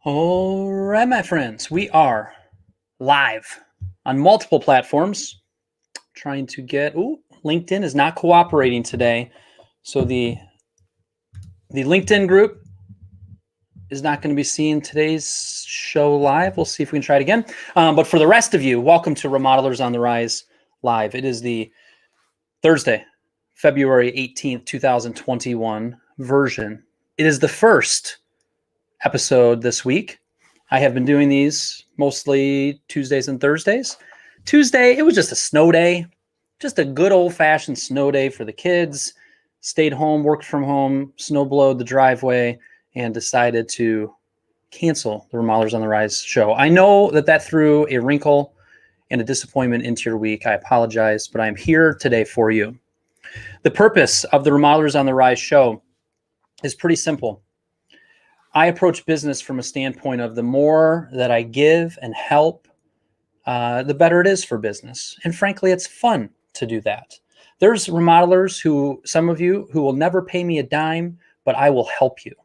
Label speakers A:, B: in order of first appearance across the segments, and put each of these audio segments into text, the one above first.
A: All right, my friends, we are live on multiple platforms. Trying to get, LinkedIn is not cooperating today. So the LinkedIn group is not going to be seeing today's show live. We'll see if we can try it again. But for the rest of you, welcome to Remodelers on the Rise live. It is the Thursday, February 18th, 2021 version. It is the first episode this week. I have been doing these mostly Tuesdays and Thursdays. Tuesday, it was just a snow day, just a good old-fashioned snow day for the kids. Stayed home, worked from home, snow blowed the driveway, and decided to cancel the Remodelers on the Rise show. I know that threw a wrinkle and a disappointment into your week. I apologize, but I'm here today for you. The purpose of the Remodelers on the Rise show is pretty simple. I approach business from a standpoint of the more that I give and help, the better it is for business. And frankly, it's fun to do that. There's remodelers some of you who will never pay me a dime, but I will help you.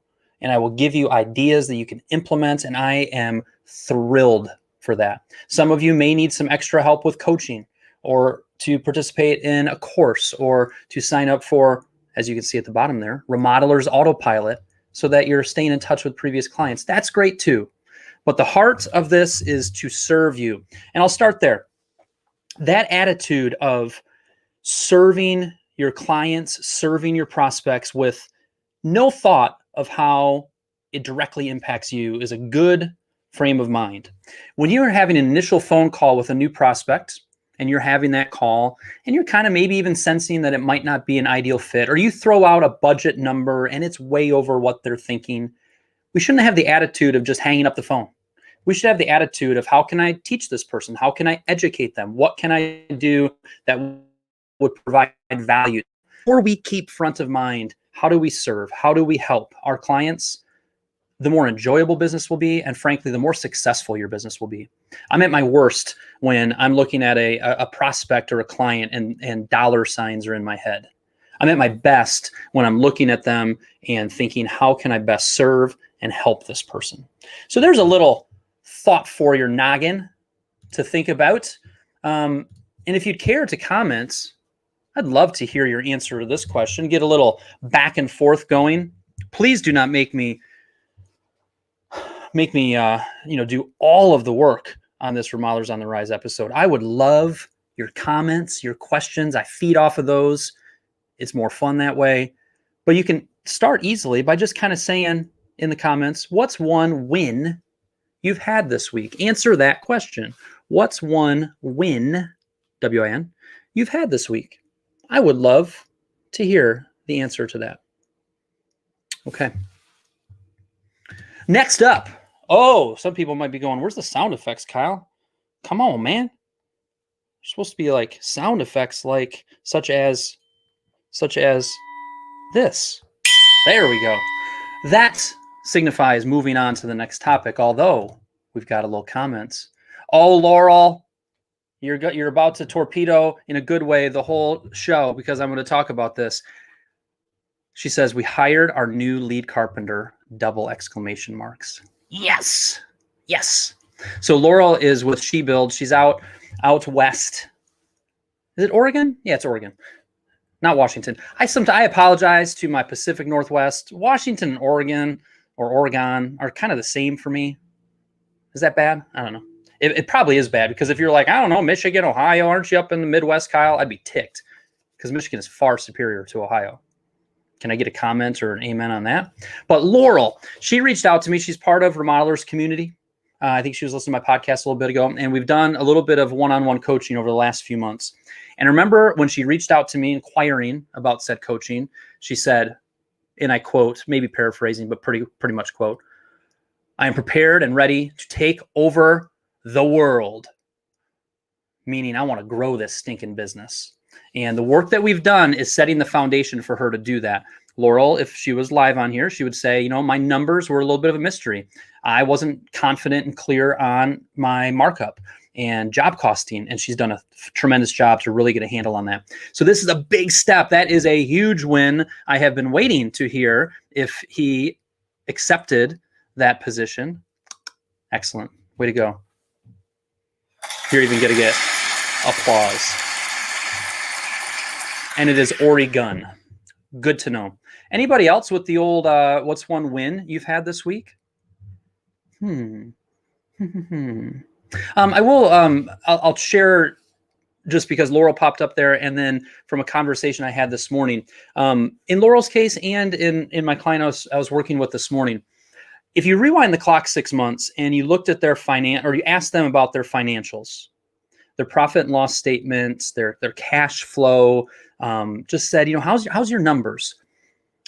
A: And I will give you ideas that you can implement. And I am thrilled for that. Some of you may need some extra help with coaching or to participate in a course or to sign up for, as you can see at the bottom there, Remodelers' so that you're staying in touch with previous clients. That's great too. But the heart of this is to serve you. And I'll start there. That attitude of serving your clients, serving your prospects with no thought of how it directly impacts you is a good frame of mind. When you are having an initial phone call with a new prospect, and you're having that call, and you're kind of maybe even sensing that it might not be an ideal fit, or you throw out a budget number and it's way over what they're thinking, we shouldn't have the attitude of just hanging up the phone. We should have the attitude of, how can I teach this person? How can I educate them? What can I do that would provide value? Or we keep front of mind, how do we serve? How do we help our clients? The more enjoyable business will be, and frankly, the more successful your business will be. I'm at my worst when I'm looking at a prospect or a client and dollar signs are in my head. I'm at my best when I'm looking at them and thinking, how can I best serve and help this person? So there's a little thought for your noggin to think about. And if you'd care to comment, I'd love to hear your answer to this question, get a little back and forth going. Please do not make me do all of the work on this Remodelers on the Rise episode. I would love your comments, your questions. I feed off of those. It's more fun that way. But you can start easily by just kind of saying in the comments, what's one win you've had this week? Answer that question. What's one win, W-I-N, you've had this week? I would love to hear the answer to that. Okay. Next up. Some people might be going, where's the sound effects, Kyle? Come on, man. You're supposed to be like sound effects like such as this. There we go. That signifies moving on to the next topic, although we've got a little comments. Oh, Laurel, you're about to torpedo in a good way the whole show because I'm going to talk about this. She says, we hired our new lead carpenter, ! Yes. Yes. So Laurel is with She Build. She's out west. Is it Oregon? Yeah, it's Oregon. Not Washington. I apologize to my Pacific Northwest. Washington and Oregon are kind of the same for me. Is that bad? I don't know. It probably is bad because if you're like, I don't know, Michigan, Ohio, aren't you up in the Midwest, Kyle? I'd be ticked because Michigan is far superior to Ohio. Can I get a comment or an amen on that? But Laurel, she reached out to me. She's part of Remodelers community. I think she was listening to my podcast a little bit ago. And we've done a little bit of one-on-one coaching over the last few months. And remember when she reached out to me inquiring about said coaching, she said, and I quote, maybe paraphrasing, but pretty much quote, I am prepared and ready to take over the world. Meaning I want to grow this stinking business. And the work that we've done is setting the foundation for her to do that. Laurel, if she was live on here, she would say, my numbers were a little bit of a mystery. I wasn't confident and clear on my markup and job costing, and she's done a tremendous job to really get a handle on that. So this is a big step. That is a huge win. I have been waiting to hear if he accepted that position. Excellent. Way to go. You're even going to get applause. And it is Oregon. Good to know. Anybody else with the old what's one win you've had this week? I will I'll share, just because Laurel popped up there, and then from a conversation I had this morning. In Laurel's case and in my client I was working with this morning, if you rewind the clock 6 months and you looked at their or you asked them about their financials, their profit and loss statements, their cash flow, just said, how's your numbers?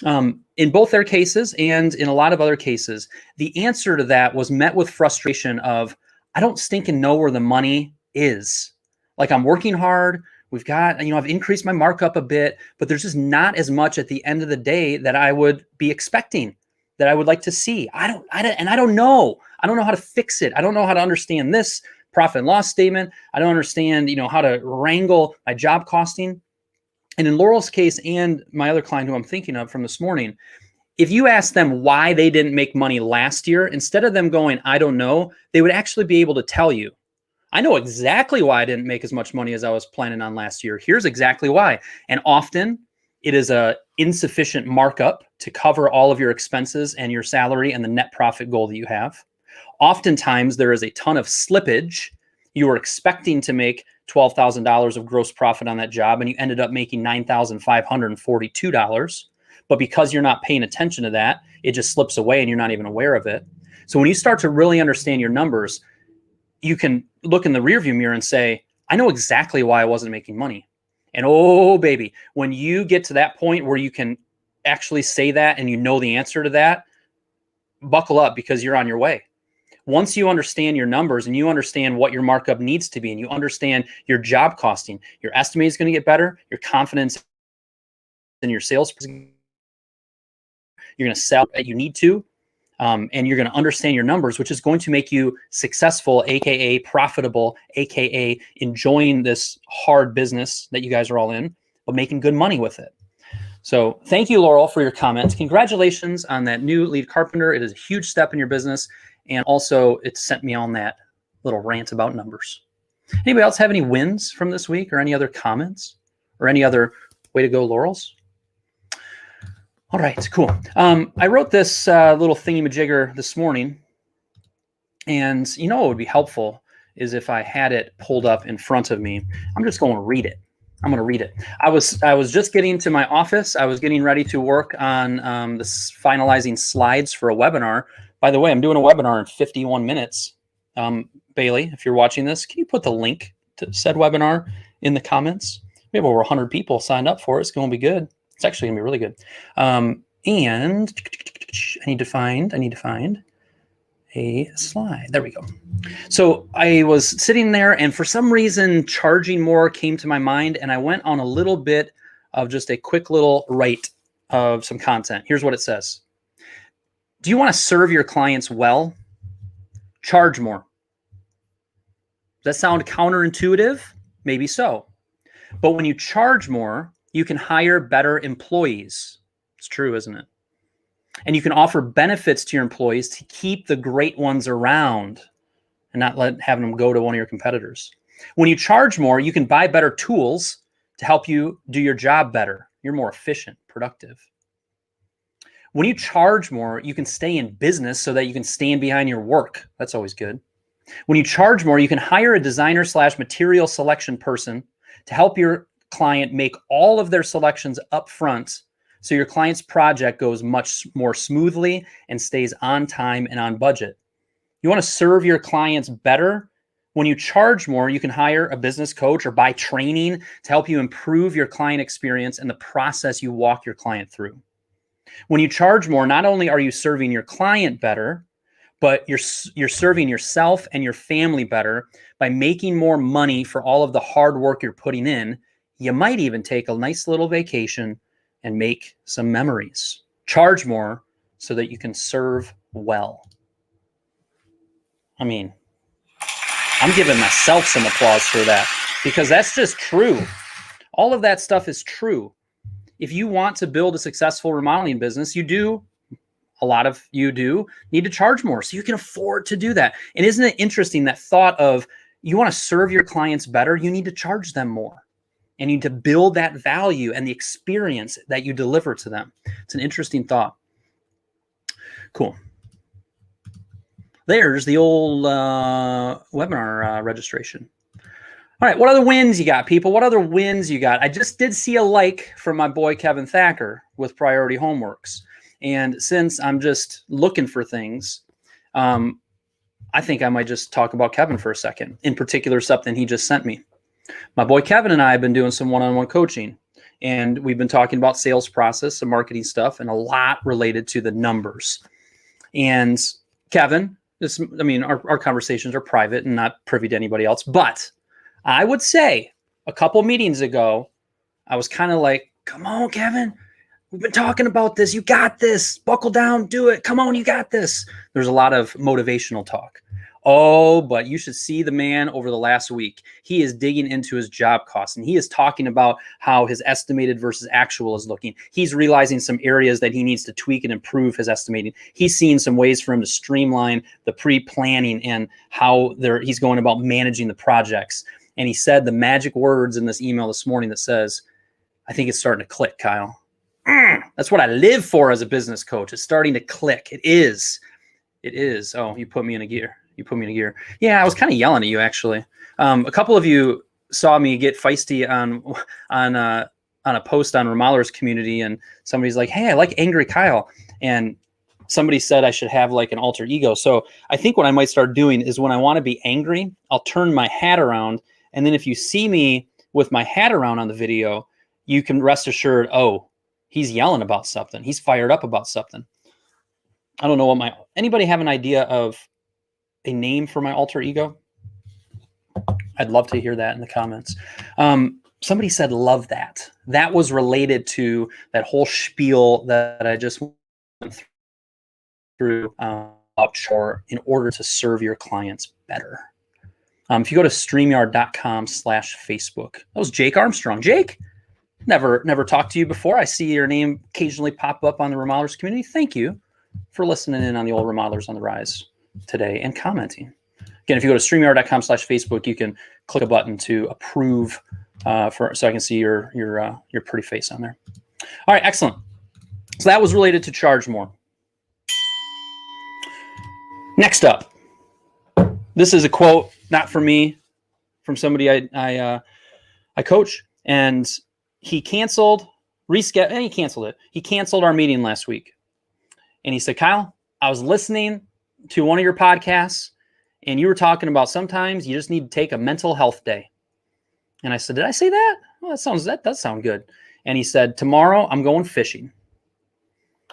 A: In both their cases and in a lot of other cases, the answer to that was met with frustration of, I don't stinking know where the money is. Like, I'm working hard. We've got, I've increased my markup a bit, but there's just not as much at the end of the day that I would be expecting, that I would like to see. I don't know. I don't know how to fix it. I don't know how to understand this profit and loss statement. I don't understand, how to wrangle my job costing. And in Laurel's case and my other client who I'm thinking of from this morning, if you ask them why they didn't make money last year, instead of them going, I don't know, they would actually be able to tell you, I know exactly why I didn't make as much money as I was planning on last year. Here's exactly why. And often it is a insufficient markup to cover all of your expenses and your salary and the net profit goal that you have. Oftentimes there is a ton of slippage. You were expecting to make $12,000 of gross profit on that job, and you ended up making $9,542. But because you're not paying attention to that, it just slips away and you're not even aware of it. So when you start to really understand your numbers, you can look in the rearview mirror and say, I know exactly why I wasn't making money. And oh, baby, when you get to that point where you can actually say that and you know the answer to that, buckle up, because you're on your way. Once you understand your numbers and you understand what your markup needs to be, and you understand your job costing, your estimate is going to get better, your confidence in your sales, you're going to sell what you need to, and you're going to understand your numbers, which is going to make you successful, aka profitable, aka enjoying this hard business that you guys are all in, but making good money with it. So thank you, Laurel, for your comments. Congratulations on that new Lead Carpenter. It is a huge step in your business. And also, it sent me on that little rant about numbers. Anybody else have any wins from this week, or any other comments, or any other way to go, Laurels? All right, cool. I wrote this little thingy-majigger this morning, and what would be helpful is if I had it pulled up in front of me. I'm just going to read it. I'm going to read it. I was just getting to my office. I was getting ready to work on this finalizing slides for a webinar. By the way, I'm doing a webinar in 51 minutes. Bailey, if you're watching this, can you put the link to said webinar in the comments? We have over 100 people signed up for it. It's going to be good. It's actually going to be really good. And I need to find a slide. There we go. So I was sitting there, and for some reason, charging more came to my mind, and I went on a little bit of just a quick little write of some content. Here's what it says. Do you want to serve your clients well? Charge more. Does that sound counterintuitive? Maybe so. But when you charge more, you can hire better employees. It's true, isn't it? And you can offer benefits to your employees to keep the great ones around and not having them go to one of your competitors. When you charge more, you can buy better tools to help you do your job better. You're more efficient, productive. When you charge more, you can stay in business so that you can stand behind your work. That's always good. When you charge more, you can hire a designer/material selection person to help your client make all of their selections up front, so your client's project goes much more smoothly and stays on time and on budget. You want to serve your clients better? When you charge more, you can hire a business coach or buy training to help you improve your client experience and the process you walk your client through. When you charge more, not only are you serving your client better, but you're serving yourself and your family better by making more money for all of the hard work you're putting in. You might even take a nice little vacation and make some memories. Charge more so that you can serve well. I mean, I'm giving myself some applause for that, because that's just true. All of that stuff is true. If you want to build a successful remodeling business, you do, a lot of you do, need to charge more so you can afford to do that. And isn't it interesting, that thought of you want to serve your clients better, you need to charge them more. And you need to build that value and the experience that you deliver to them. It's an interesting thought. Cool. There's the old webinar registration. All right, what other wins you got, people? What other wins you got? I just did see a like from my boy Kevin Thacker with Priority Homeworks. And since I'm just looking for things, I think I might just talk about Kevin for a second. In particular, something he just sent me. My boy Kevin and I have been doing some one-on-one coaching. And we've been talking about sales process, some marketing stuff, and a lot related to the numbers. And Kevin, our conversations are private and not privy to anybody else, but I would say a couple meetings ago, I was kind of like, come on, Kevin, we've been talking about this. You got this. Buckle down, do it. Come on, you got this. There's a lot of motivational talk. Oh, but you should see the man over the last week. He is digging into his job costs, and he is talking about how his estimated versus actual is looking. He's realizing some areas that he needs to tweak and improve his estimating. He's seeing some ways for him to streamline the pre-planning and how he's going about managing the projects. And he said the magic words in this email this morning that says, I think it's starting to click, Kyle. That's what I live for as a business coach. It's starting to click. It is. It is. Oh, you put me in a gear. Yeah, I was kind of yelling at you, actually. A couple of you saw me get feisty on a post on Remodelers community, and somebody's like, hey, I like Angry Kyle. And somebody said I should have like an alter ego. So I think what I might start doing is when I want to be angry, I'll turn my hat around. And then if you see me with my hat around on the video, you can rest assured, oh, he's yelling about something. He's fired up about something. I don't know anybody have an idea of a name for my alter ego? I'd love to hear that in the comments. Somebody said, love that. That was related to that whole spiel that I just went through in order to serve your clients better. If you go to StreamYard.com/Facebook, that was Jake Armstrong. Jake, never talked to you before. I see your name occasionally pop up on the Remodelers community. Thank you for listening in on the old Remodelers on the Rise today and commenting. Again, if you go to StreamYard.com/Facebook, you can click a button to approve so I can see your pretty face on there. All right, excellent. So that was related to charge more. Next up, this is a quote, not from me, from somebody I coach, and he canceled it. He canceled our meeting last week, and he said, Kyle, I was listening to one of your podcasts, and you were talking about sometimes you just need to take a mental health day. And I said, did I say that? Well, that does sound good. And he said, tomorrow I'm going fishing.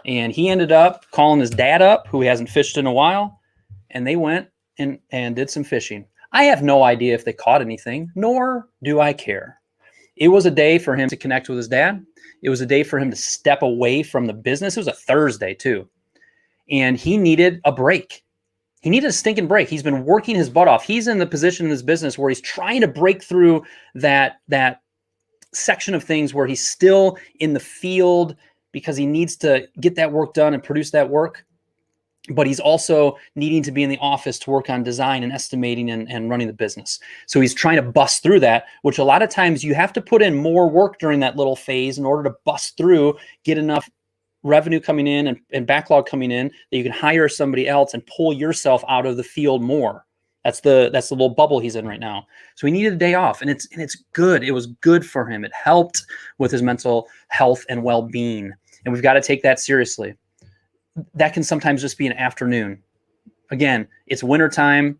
A: And he ended up calling his dad up, who he hasn't fished in a while, and they went and did some fishing. I have no idea if they caught anything, nor do I care. It was a day for him to connect with his dad. It was a day for him to step away from the business. It was a Thursday too. And he needed a break. He needed a stinking break. He's been working his butt off. He's in the position in his business where he's trying to break through that section of things where he's still in the field because he needs to get that work done and produce that work. But he's also needing to be in the office to work on design and estimating and running the business. So he's trying to bust through that, which a lot of times you have to put in more work during that little phase in order to bust through, get enough revenue coming in and backlog coming in that you can hire somebody else and pull yourself out of the field more. That's the little bubble he's in right now. So he needed a day off, and it's good. It was good for him. It helped with his mental health and well-being. And we've got to take that seriously. That can sometimes just be an afternoon. Again, it's wintertime,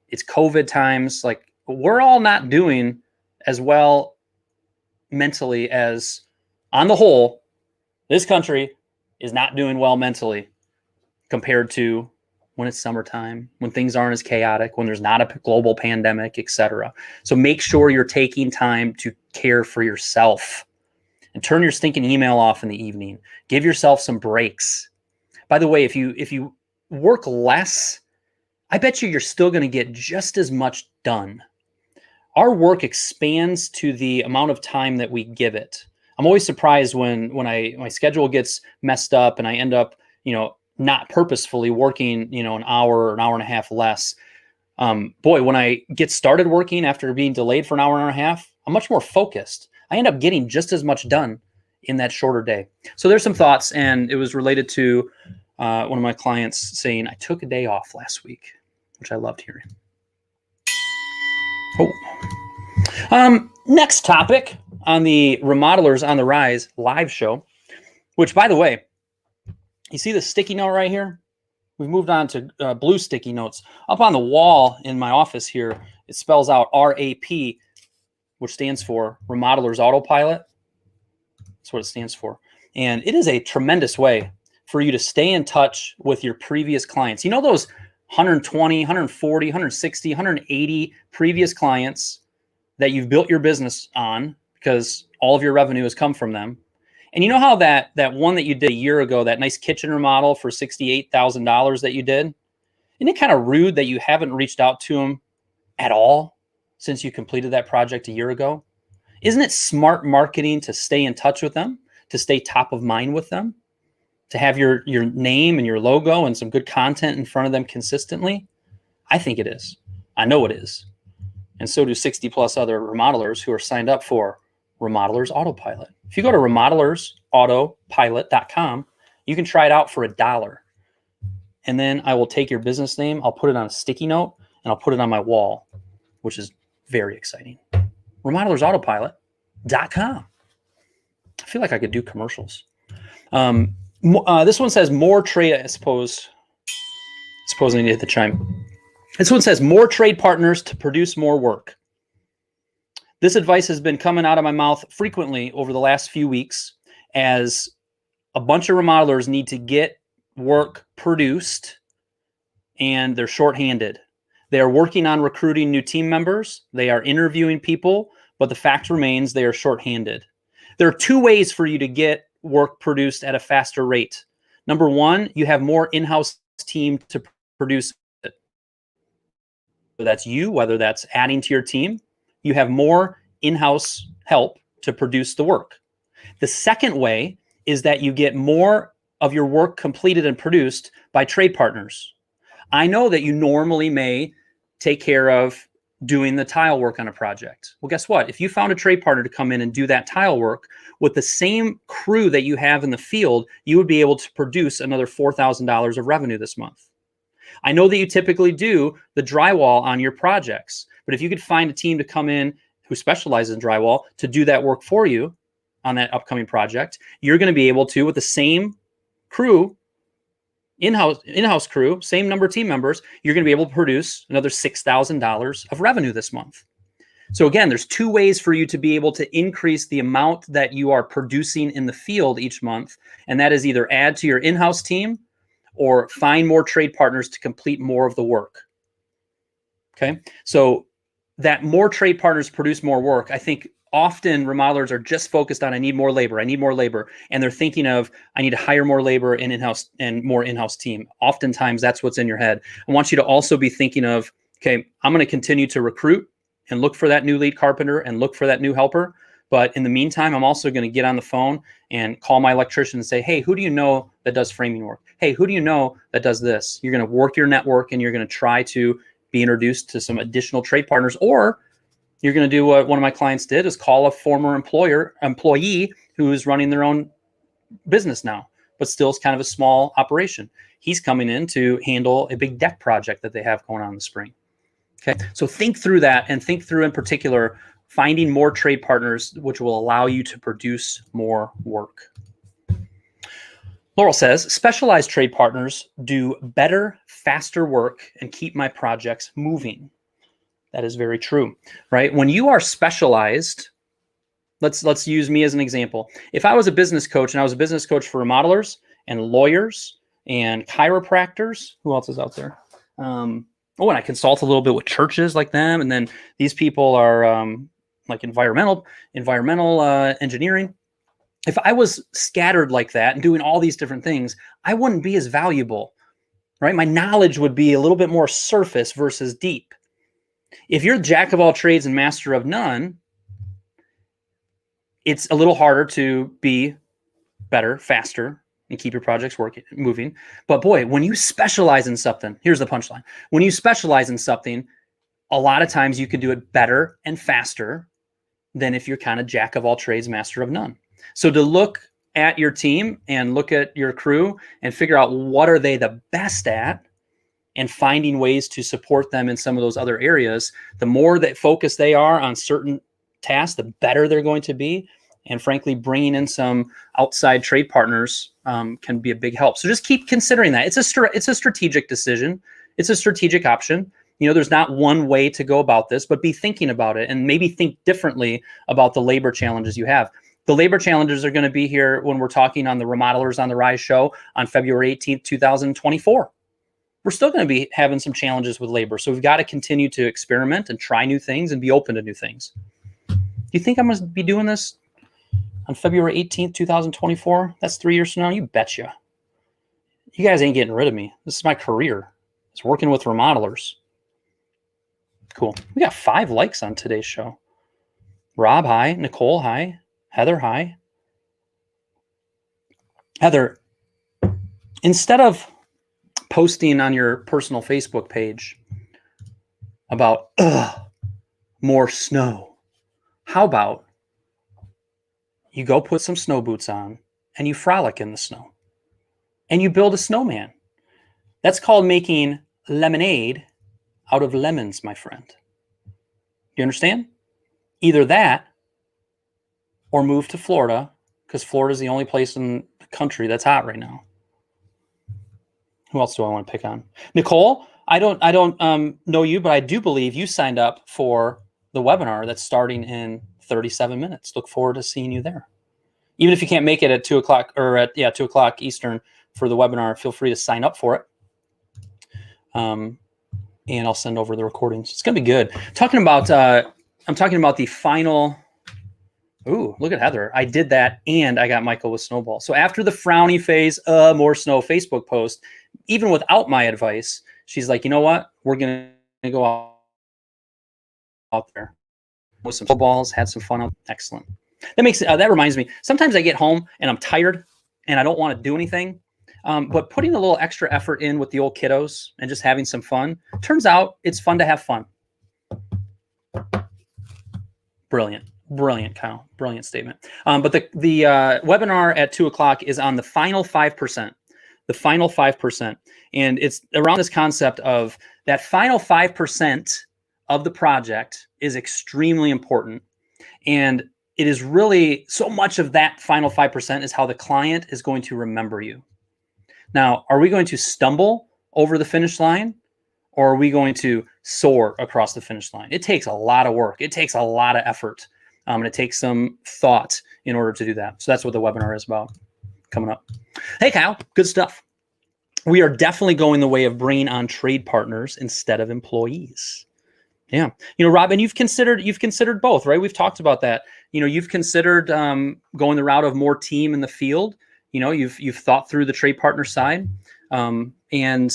A: it's COVID times. Like, we're all not doing as well mentally as, on the whole, this country is not doing well mentally compared to when it's summertime, when things aren't as chaotic, when there's not a global pandemic, etc. So make sure you're taking time to care for yourself and turn your stinking email off in the evening. Give yourself some breaks. By the way, if you work less, I bet you're still going to get just as much done. Our work expands to the amount of time that we give it. I'm always surprised when my schedule gets messed up and I end up, not purposefully working, an hour or an hour and a half less. Boy, when I get started working after being delayed for an hour and a half, I'm much more focused. I end up getting just as much done in that shorter day. So there's some thoughts, and it was related to one of my clients saying, I took a day off last week, which I loved hearing. Next topic on the Remodelers on the Rise live show, which, by the way, you see the sticky note right here? We've moved on to blue sticky notes. Up on the wall in my office here, it spells out RAP, which stands for Remodelers Autopilot. That's what it stands for. And it is a tremendous way for you to stay in touch with your previous clients. You know those 120, 140, 160, 180 previous clients that you've built your business on because all of your revenue has come from them. And you know how that one that you did a year ago, that nice kitchen remodel for $68,000 that you did? Isn't it kind of rude that you haven't reached out to them at all since you completed that project a year ago? Isn't it smart marketing to stay in touch with them, to stay top of mind with them, to have your name and your logo and some good content in front of them consistently? I think it is. I know it is. And so do 60 plus other remodelers who are signed up for Remodelers Autopilot. If you go to remodelersAutoPilot.com, you can try it out for $1. And then I will take your business name, I'll put it on a sticky note, and I'll put it on my wall, which is very exciting. RemodellersAutoPilot.com. I feel like I could do commercials. This one says more trade, I suppose I need to hit the chime. This one says more trade partners to produce more work. This advice has been coming out of my mouth frequently over the last few weeks as a bunch of remodelers need to get work produced and they're shorthanded. They are working on recruiting new team members. They are interviewing people, but the fact remains they are shorthanded. There are two ways for you to get work produced at a faster rate. Number one, you have more in-house team to produce it. Whether that's you, whether that's adding to your team, you have more in-house help to produce the work. The second way is that you get more of your work completed and produced by trade partners. I know that you normally may take care of doing the tile work on a project. Well, guess what? If you found a trade partner to come in and do that tile work with the same crew that you have in the field, you would be able to produce another $4,000 of revenue this month. I know that you typically do the drywall on your projects, but if you could find a team to come in who specializes in drywall to do that work for you on that upcoming project, you're going to be able to, with the same crew, in-house crew, same number of team members, you're going to be able to produce another $6,000 of revenue this month. So again, there's two ways for you to be able to increase the amount that you are producing in the field each month, and that is either add to your in-house team or find more trade partners to complete more of the work. Okay, so that more trade partners produce more work. I think often remodelers are just focused on, I need more labor, and they're thinking of, I need to hire more labor and in-house and more in-house team. Oftentimes that's what's in your head. I want you to also be thinking of, okay, I'm going to continue to recruit and look for that new lead carpenter and look for that new helper. But in the meantime, I'm also going to get on the phone and call my electrician and say, hey, who do you know that does framing work? Hey, who do you know that does this? You're going to work your network and you're going to try to be introduced to some additional trade partners, or you're going to do what one of my clients did, is call a former employee who is running their own business now, but still is kind of a small operation. He's coming in to handle a big deck project that they have going on in the spring. Okay, so think through that, and think through in particular finding more trade partners, which will allow you to produce more work. Laurel says, specialized trade partners do better, faster work and keep my projects moving. That is very true, right? When you are specialized, let's use me as an example. If I was a business coach and I was a business coach for remodelers and lawyers and chiropractors, who else is out there? And I consult a little bit with churches like them. And then these people are like environmental engineering. If I was scattered like that and doing all these different things, I wouldn't be as valuable, right? My knowledge would be a little bit more surface versus deep. If you're jack of all trades and master of none, it's a little harder to be better, faster, and keep your projects moving. But boy, when you specialize in something, here's the punchline. When you specialize in something, a lot of times you can do it better and faster than if you're kind of jack of all trades, master of none. So to look at your team and look at your crew and figure out what are they the best at, and finding ways to support them in some of those other areas, the more that focused they are on certain tasks, the better they're going to be. And frankly, bringing in some outside trade partners can be a big help. So just keep considering that. It's a strategic decision. It's a strategic option. You know, there's not one way to go about this, but be thinking about it and maybe think differently about the labor challenges you have. The labor challenges are going to be here when we're talking on the Remodelers on the Rise show on February 18th, 2024. We're still going to be having some challenges with labor. So we've got to continue to experiment and try new things and be open to new things. Do you think I'm going to be doing this on February 18th, 2024? That's 3 years from now? You betcha. You guys ain't getting rid of me. This is my career. It's working with remodelers. Cool. We got 5 likes on today's show. Rob, hi. Nicole, hi. Heather, hi. Heather, instead of posting on your personal Facebook page about more snow, how about you go put some snow boots on and you frolic in the snow and you build a snowman? That's called making lemonade out of lemons, my friend. You understand? Either that or move to Florida, because Florida is the only place in the country that's hot right now. Who else do I want to pick on? Nicole, I don't know you, but I do believe you signed up for the webinar that's starting in 37 minutes. Look forward to seeing you there. Even if you can't make it at 2 o'clock or at 2 o'clock Eastern for the webinar, feel free to sign up for it. And I'll send over the recordings. It's gonna be good. I'm talking about the final. Ooh, look at Heather. I did that and I got Michael with Snowball. So after the frowny phase, more snow Facebook post, even without my advice, she's like, you know what? We're going to go out there with some snowballs, had some fun. Excellent. That reminds me, sometimes I get home and I'm tired and I don't want to do anything. But putting a little extra effort in with the old kiddos and just having some fun, turns out it's fun to have fun. Brilliant, Kyle. Brilliant statement. But the webinar at 2 o'clock is on the final 5%. The final 5%. And it's around this concept of that final 5% of the project is extremely important. And it is really so much of that final 5% is how the client is going to remember you. Now, are we going to stumble over the finish line? Or are we going to soar across the finish line? It takes a lot of work. It takes a lot of effort. And it takes some thought in order to do that. So that's what the webinar is about coming up. Hey, Kyle, good stuff. We are definitely going the way of bringing on trade partners instead of employees. Yeah. You know, Robin, you've considered both, right? We've talked about that. You know, you've considered going the route of more team in the field. You know, you've thought through the trade partner side. And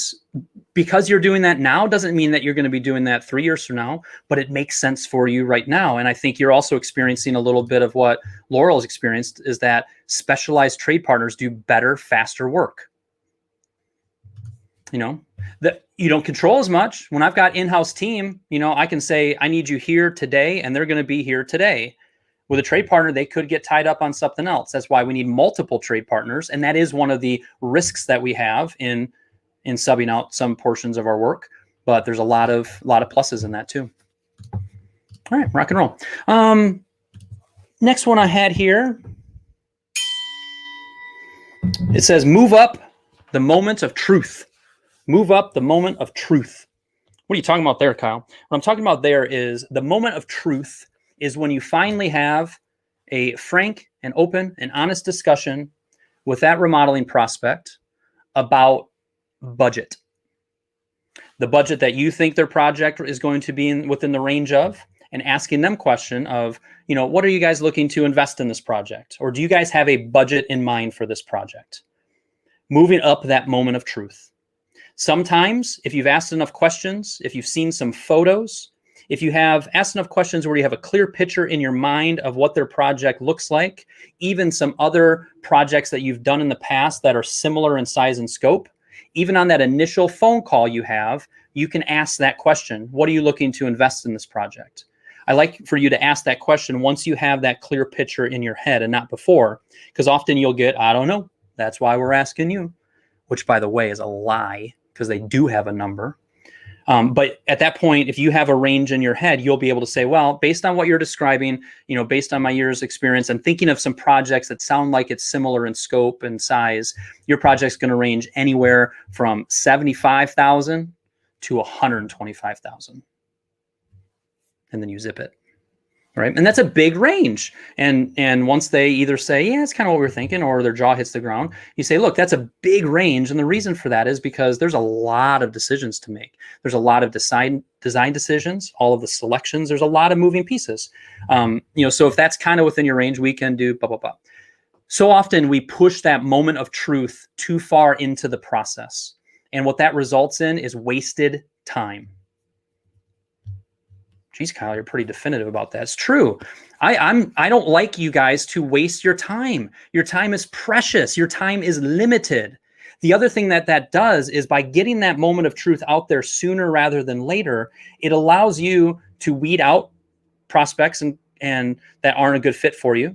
A: because you're doing that now doesn't mean that you're going to be doing that 3 years from now, but it makes sense for you right now. And I think you're also experiencing a little bit of what Laurel's experienced, is that specialized trade partners do better, faster work. You know, that you don't control as much. When I've got in-house team, you know, I can say, I need you here today, and they're going to be here today. With a trade partner, they could get tied up on something else. That's why we need multiple trade partners. And that is one of the risks that we have in subbing out some portions of our work. But there's a lot of pluses in that too. All right, rock and roll. Next one I had here. It says, move up the moment of truth. Move up the moment of truth. What are you talking about there, Kyle? What I'm talking about there is the moment of truth is when you finally have a frank and open and honest discussion with that remodeling prospect about budget. The budget that you think their project is going to be within the range of, and asking them question of, you know, what are you guys looking to invest in this project? Or do you guys have a budget in mind for this project? Moving up that moment of truth. Sometimes, if you've asked enough questions, if you've seen some photos, If you have asked enough questions where you have a clear picture in your mind of what their project looks like, even some other projects that you've done in the past that are similar in size and scope, even on that initial phone call you have, you can ask that question. What are you looking to invest in this project? I like for you to ask that question once you have that clear picture in your head and not before, because often you'll get, I don't know. That's why we're asking you, which, by the way, is a lie because they do have a number. But at that point, if you have a range in your head, you'll be able to say, well, based on what you're describing, based on my year's experience, and thinking of some projects that sound like it's similar in scope and size, your project's going to range anywhere from $75,000 to $125,000. And then you zip it. Right. And that's a big range. And once they either say, yeah, it's kind of what we're thinking, or their jaw hits the ground, you say, look, that's a big range. And the reason for that is because there's a lot of decisions to make. There's a lot of design decisions, all of the selections. There's a lot of moving pieces. So if that's kind of within your range, we can do blah, blah, blah. So often we push that moment of truth too far into the process. And what that results in is wasted time. Geez, Kyle, you're pretty definitive about that. It's true. I don't like you guys to waste your time. Your time is precious. Your time is limited. The other thing that does is by getting that moment of truth out there sooner rather than later, it allows you to weed out prospects and that aren't a good fit for you.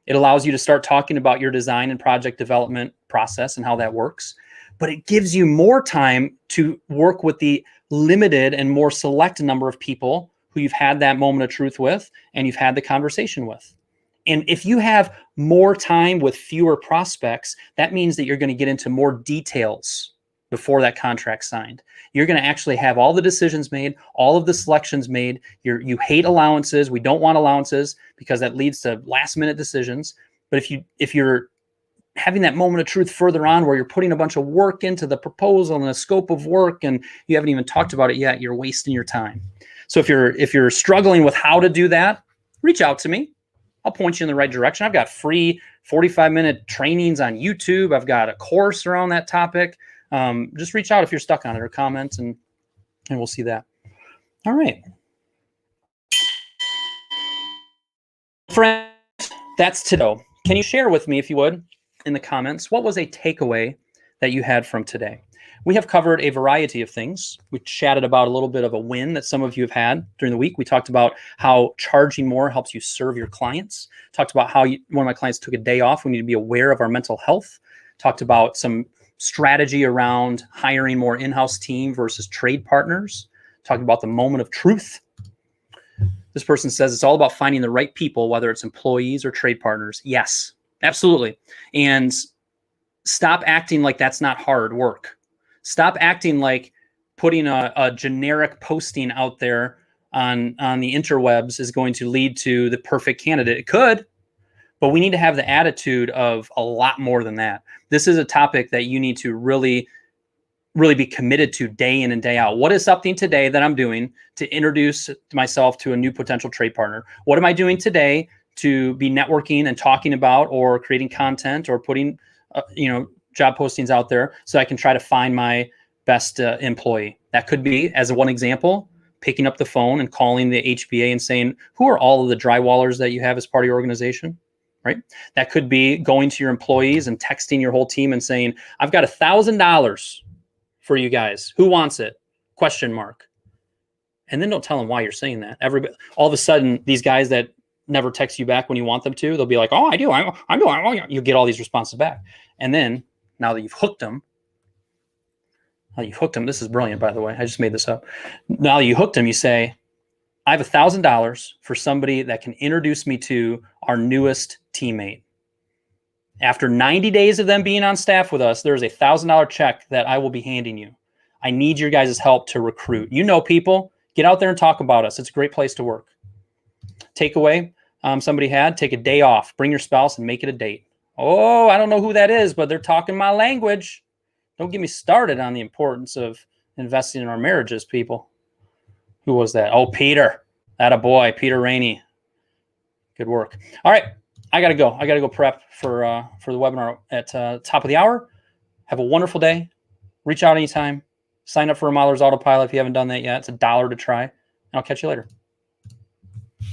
A: It allows you to start talking about your design and project development process and how that works. But it gives you more time to work with the limited and more select number of people who you've had that moment of truth with and you've had the conversation with. And if you have more time with fewer prospects, that means that you're going to get into more details before that contract's signed. You're going to actually have all the decisions made, all of the selections made. You hate allowances. We don't want allowances because that leads to last minute decisions. But if you're having that moment of truth further on where you're putting a bunch of work into the proposal and the scope of work and you haven't even talked about it yet, you're wasting your time. So if you're struggling with how to do that, reach out to me. I'll point you in the right direction. I've got free 45-minute trainings on YouTube. I've got a course around that topic. Just reach out if you're stuck on it or comment, and we'll see that. All right. Friends, that's today. Can you share with me, if you would, in the comments, what was a takeaway that you had from today? We have covered a variety of things. We chatted about a little bit of a win that some of you have had during the week. We talked about how charging more helps you serve your clients. Talked about how one of my clients took a day off. We need to be aware of our mental health. Talked about some strategy around hiring more in-house team versus trade partners. Talked about the moment of truth. This person says it's all about finding the right people, whether it's employees or trade partners. Yes, absolutely. And stop acting like that's not hard work. Stop acting like putting a generic posting out there on the interwebs is going to lead to the perfect candidate. It could, but we need to have the attitude of a lot more than that. This is a topic that you need to really, really be committed to day in and day out. What is something today that I'm doing to introduce myself to a new potential trade partner? What am I doing today to be networking and talking about or creating content or putting, job postings out there so I can try to find my best employee? That could be, as one example, picking up the phone and calling the HBA and saying, who are all of the drywallers that you have as part of your organization, right? That could be going to your employees and texting your whole team and saying, I've got $1,000 for you guys. Who wants it? ? And then don't tell them why you're saying that. Everybody, all of a sudden, these guys that never text you back when you want them to, they'll be like, oh, I do. I'm doing. You get all these responses back. And then now that you've hooked them, this is brilliant, by the way. I just made this up. Now that you hooked them, you say, I have $1,000 for somebody that can introduce me to our newest teammate. After 90 days of them being on staff with us, there's a $1,000 check that I will be handing you. I need your guys' help to recruit. People, get out there and talk about us. It's a great place to work. Takeaway somebody had, take a day off. Bring your spouse and make it a date. Oh, I don't know who that is, but they're talking my language. Don't get me started on the importance of investing in our marriages, people. Who was that? Oh, Peter. Atta boy, Peter Rainey. Good work. All right, I got to go. I got to go prep for the webinar at top of the hour. Have a wonderful day. Reach out anytime. Sign up for Remodelers Autopilot if you haven't done that yet. It's $1 to try. I'll catch you later.